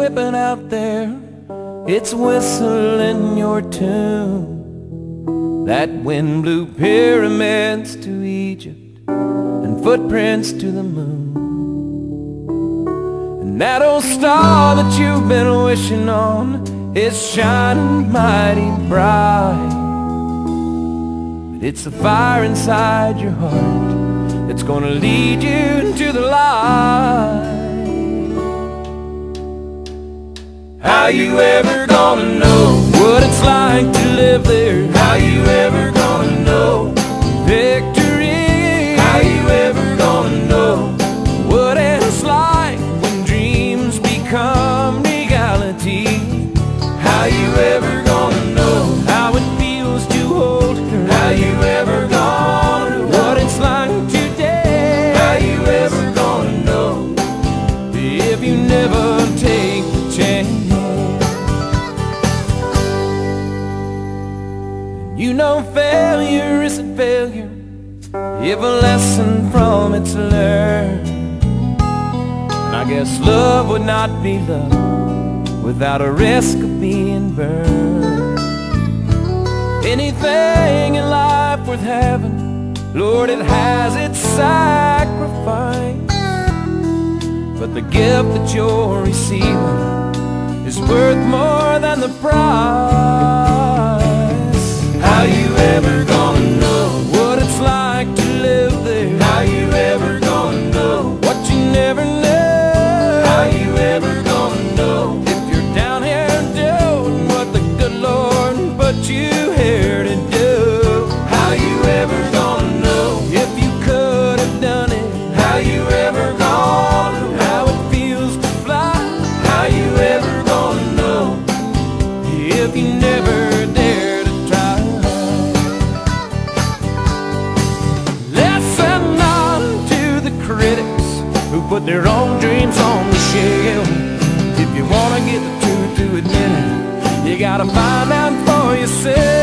whipping out there, it's whistling your tune. That wind blew pyramids to Egypt and footprints to the moon. And that old star that you've been wishing on is shining mighty bright. But it's the fire inside your heart that's gonna lead you into the light. How you ever gonna know what it's like to live there? How you ever gonna know victory? How you ever gonna know what it's like when dreams become reality? How you ever gonna know how it feels to hold her? How you ever gonna know what it's like today? How you ever gonna know if you never take the chance? You know failure isn't failure if a lesson from it's learned. And I guess love would not be love without a risk of being burned. Anything in life worth having, Lord, it has its sacrifice. But the gift that you're receiving is worth more than the price. How you ever gonna know what it's like to live there? How you ever gonna know what you never know? How you ever gonna know if you're down here doing what the good Lord put you here to do? How you ever gonna know if you could have done it? How you ever gonna know how it feels to fly? How you ever gonna know if you never dare to try? Critics who put their own dreams on the shelf. If you wanna get the truth to admit it, you gotta find out for yourself.